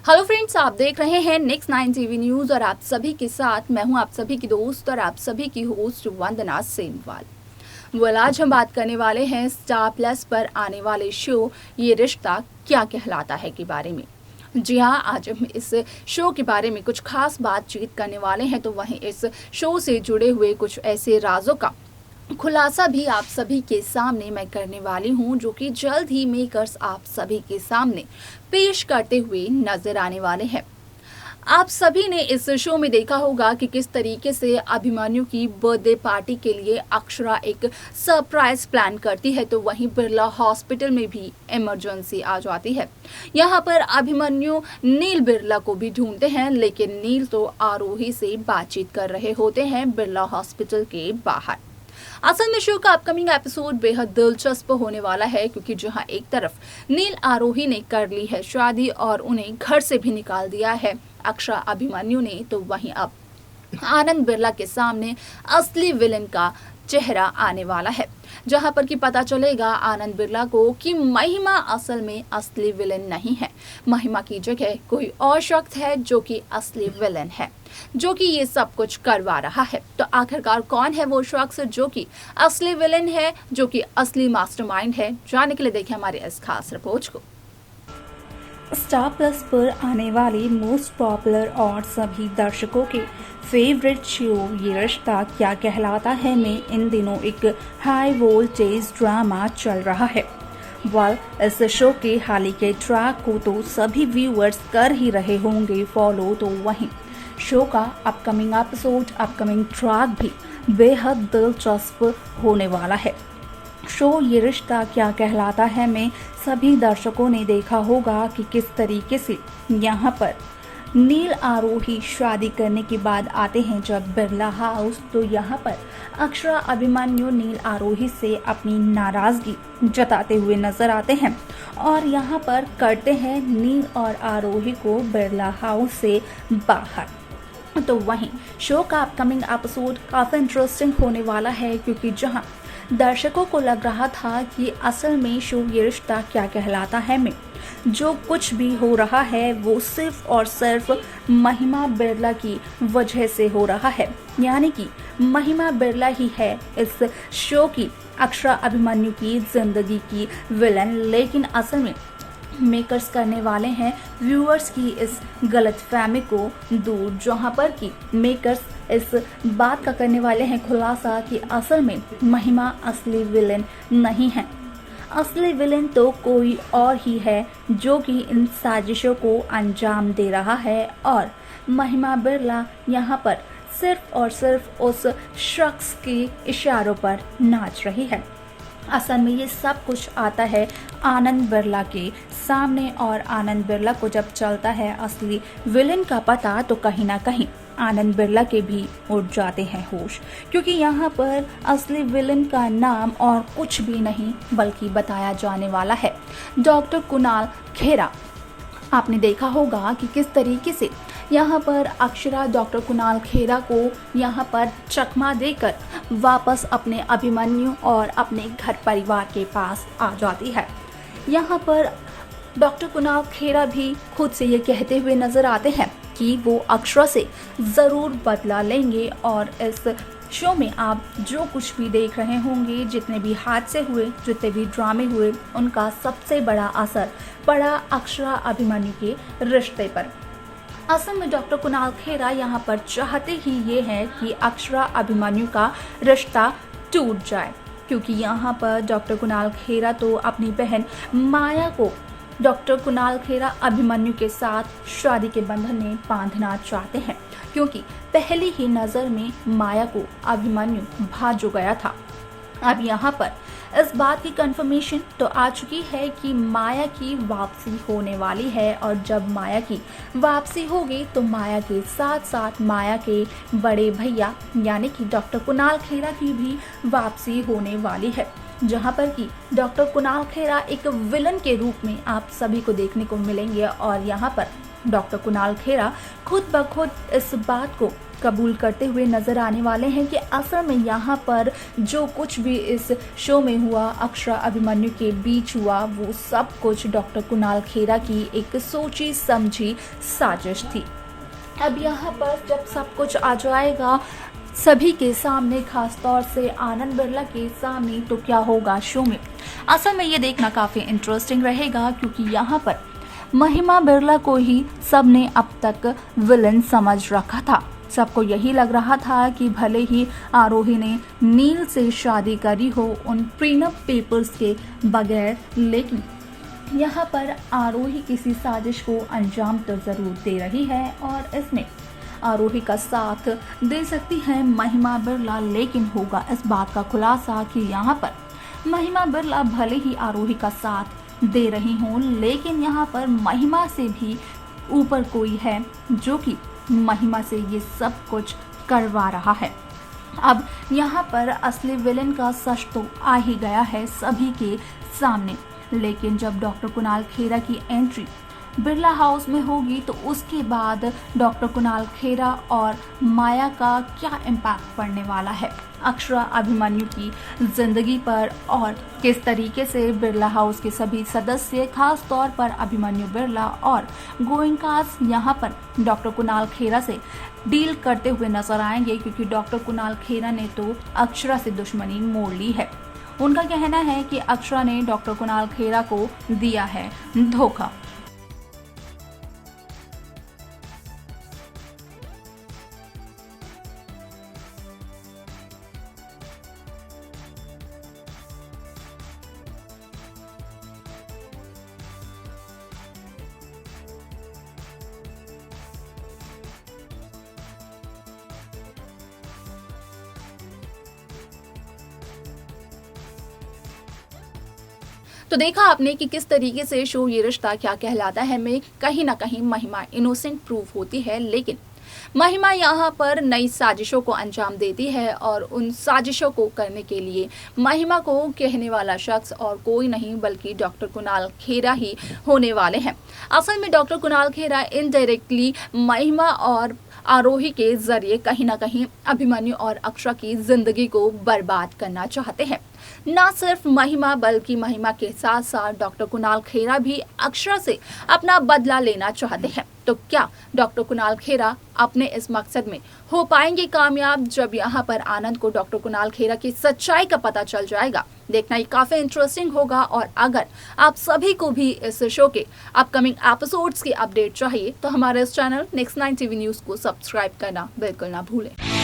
Hello friends, आप देख रहे हैं नेक्स्ट 9 टीवी न्यूज और आप सभी के साथ मैं हूं आप सभी की दोस्त और आप सभी की होस्ट वंदना सेमवाल। आज हम बात करने वाले हैं स्टार प्लस पर आने वाले शो ये रिश्ता क्या कहलाता है के बारे में। जी हाँ, आज हम इस शो के बारे में कुछ खास बातचीत करने वाले हैं, तो वहीं इस शो से जुड़े हुए कुछ ऐसे राजों का खुलासा भी आप सभी के सामने मैं करने वाली हूं, जो कि जल्द ही मेकर्स आप सभी के सामने पेश करते हुए नजर आने वाले हैं। आप सभी ने इस शो में देखा होगा कि किस तरीके से अभिमन्यु की बर्थडे पार्टी के लिए अक्षरा एक सरप्राइज प्लान करती है, तो वहीं बिरला हॉस्पिटल में भी इमरजेंसी आ जाती है। यहाँ पर अभिमन्यु नील बिरला को भी ढूंढते हैं, लेकिन नील तो आरोही से बातचीत कर रहे होते हैं बिरला हॉस्पिटल के बाहर। असल में शो का अपकमिंग एपिसोड बेहद दिलचस्प होने वाला है, क्योंकि जहां एक तरफ नील आरोही ने कर ली है शादी और उन्हें घर से भी निकाल दिया है अक्षरा अभिमन्यु ने, तो वहीं अब आनंद बिरला के सामने असली विलन का चेहरा आने वाला है, जहां पर कि पता चलेगा आनंद बिरला को कि महिमा असल में असली विलन नहीं है। महिमा की जगह कोई और शख्स है जो कि असली विलन है, जो कि ये सब कुछ करवा रहा है। तो आखिरकार कौन है वो शख्स जो कि असली विलन है, जो कि असली मास्टरमाइंड है? जानने के लिए देखें हमारे इस खास रिपोर्ट को। स्टार प्लस पर आने वाली मोस्ट पॉपुलर और सभी दर्शकों के फेवरेट शो ये रिश्ता क्या कहलाता है में इन दिनों एक हाई वोल्टेज ड्रामा चल रहा है। इस शो के हाल ही के ट्रैक को तो सभी व्यूअर्स कर ही रहे होंगे फॉलो, तो वहीं शो का अपकमिंग एपिसोड, अपकमिंग ट्रैक भी बेहद दिलचस्प होने वाला है। शो ये रिश्ता क्या कहलाता है में सभी दर्शकों ने देखा होगा कि किस तरीके से यहाँ पर नील आरोही शादी करने के बाद आते हैं जब बिरला हाउस, तो यहाँ पर अक्षरा अभिमन्यु नील आरोही से अपनी नाराजगी जताते हुए नजर आते हैं और यहाँ पर करते हैं नील और आरोही को बिरला हाउस से बाहर। तो वहीं शो का अपकमिंग एपिसोड काफ़ी इंटरेस्टिंग होने वाला है, क्योंकि जहां दर्शकों को लग रहा था कि असल में शो ये रिश्ता क्या कहलाता है में जो कुछ भी हो रहा है वो सिर्फ और सिर्फ महिमा बिरला की वजह से हो रहा है, यानी कि महिमा बिरला ही है इस शो की अक्षरा अभिमन्यु की जिंदगी की विलन। लेकिन असल में मेकर्स करने वाले हैं व्यूअर्स की इस गलतफहमी को दूर, जहां पर कि मेकर्स इस बात का करने वाले हैं खुलासा कि असल में महिमा असली विलेन नहीं है। असली विलेन तो कोई और ही है जो कि इन साजिशों को अंजाम दे रहा है और महिमा बिरला यहाँ पर सिर्फ और सिर्फ उस शख्स के इशारों पर नाच रही है। असल में ये सब कुछ आता है आनंद बिरला के सामने और आनंद बिरला को जब चलता है असली विलेन का पता, तो कहीं ना कहीं आनंद बिरला के भी उड़ जाते हैं होश, क्योंकि यहाँ पर असली विलेन का नाम और कुछ भी नहीं बल्कि बताया जाने वाला है डॉक्टर कुणाल खेरा। आपने देखा होगा कि किस तरीके से यहाँ पर अक्षरा डॉक्टर कुणाल खेरा को यहाँ पर चकमा देकर वापस अपने अभिमन्यु और अपने घर परिवार के पास आ जाती है। यहाँ पर डॉक्टर कुणाल खेरा भी खुद से ये कहते हुए नजर आते हैं कि वो अक्षरा से ज़रूर बदला लेंगे और इस शो में आप जो कुछ भी देख रहे होंगे, जितने भी हादसे हुए, जितने भी ड्रामे हुए, उनका सबसे बड़ा असर पड़ा अक्षरा अभिमन्यु के रिश्ते पर। असल में डॉक्टर कुणाल खेरा यहाँ पर चाहते ही ये है कि अक्षरा अभिमन्यु का रिश्ता टूट जाए, क्योंकि यहाँ पर डॉक्टर कुणाल खेरा तो अपनी बहन माया को डॉक्टर कुणाल खेरा अभिमन्यु के साथ शादी के बंधन में बांधना चाहते हैं, क्योंकि पहली ही नज़र में माया को अभिमन्यु भा जो गया था। अब यहाँ पर इस बात की कंफर्मेशन तो आ चुकी है कि माया की वापसी होने वाली है और जब माया की वापसी होगी तो माया के साथ साथ माया के बड़े भैया यानी कि डॉक्टर कुणाल खेरा की भी वापसी होने वाली है, जहां पर कि डॉक्टर कुणाल खेरा एक विलन के रूप में आप सभी को देखने को मिलेंगे और यहाँ पर डॉक्टर कुणाल खेरा खुद ब खुद इस बात को कबूल करते हुए नजर आने वाले हैं कि असल में यहाँ पर जो कुछ भी इस शो में हुआ, अक्षरा अभिमन्यु के बीच हुआ, वो सब कुछ डॉक्टर कुणाल खेरा की एक सोची समझी साजिश थी। अब यहाँ पर जब सब कुछ आ जाएगा सभी के सामने, खास तौर से आनंद बिरला के सामने, तो क्या होगा शो में, असल में ये देखना काफ़ी इंटरेस्टिंग रहेगा, क्योंकि यहाँ पर महिमा बिरला को ही सबने अब तक विलन समझ रखा था। सबको यही लग रहा था कि भले ही आरोही ने नील से शादी करी हो उन प्रीनप पेपर्स के बगैर, लेकिन यहाँ पर आरोही किसी साजिश को अंजाम तो जरूर दे रही है और इसमें आरोही का साथ दे सकती है महिमा बिरला। लेकिन होगा इस बात का खुलासा कि यहाँ पर महिमा बिरला भले ही आरोही का साथ दे रही हूँ, लेकिन यहाँ पर महिमा से भी ऊपर कोई है जो कि महिमा से ये सब कुछ करवा रहा है। अब यहाँ पर असली विलेन का सच तो आ ही गया है सभी के सामने, लेकिन जब डॉक्टर कुणाल खेरा की एंट्री बिरला हाउस में होगी तो उसके बाद डॉक्टर कुणाल खेरा और माया का क्या इम्पैक्ट पड़ने वाला है अक्षरा अभिमन्यु की जिंदगी पर, और किस तरीके से बिरला हाउस के सभी सदस्य, खास तौर पर अभिमन्यु बिरला और गोयंकास, यहाँ पर डॉक्टर कुणाल खेरा से डील करते हुए नजर आएंगे, क्योंकि डॉक्टर कुणाल खेरा ने तो अक्षरा से दुश्मनी मोड़ ली है। उनका कहना है कि अक्षरा ने डॉक्टर कुणाल खेरा को दिया है धोखा। तो देखा आपने कि किस तरीके से शो ये रिश्ता क्या कहलाता है में कहीं ना कहीं महिमा इनोसेंट प्रूव होती है, लेकिन महिमा यहाँ पर नई साजिशों को अंजाम देती है और उन साजिशों को करने के लिए महिमा को कहने वाला शख्स और कोई नहीं बल्कि डॉक्टर कुणाल खेरा ही होने वाले हैं। असल में डॉक्टर कुणाल खेरा इनडायरेक्टली महिमा और आरोही के जरिए कहीं ना कहीं अभिमन्यु और अक्षरा की जिंदगी को बर्बाद करना चाहते हैं। न सिर्फ महिमा बल्कि महिमा के साथ साथ डॉक्टर कुणाल खेरा भी अक्षरा से अपना बदला लेना चाहते हैं। तो क्या डॉक्टर कुणाल खेरा अपने इस मकसद में हो पाएंगे कामयाब? जब यहाँ पर आनंद को डॉक्टर कुणाल खेरा की सच्चाई का पता चल जाएगा, देखना ये काफी इंटरेस्टिंग होगा। और अगर आप सभी को भी इस शो के अपकमिंग एपिसोड्स की अपडेट चाहिए तो हमारे इस चैनल नेक्स्ट 9 टीवी न्यूज को सब्सक्राइब करना बिल्कुल ना भूलें।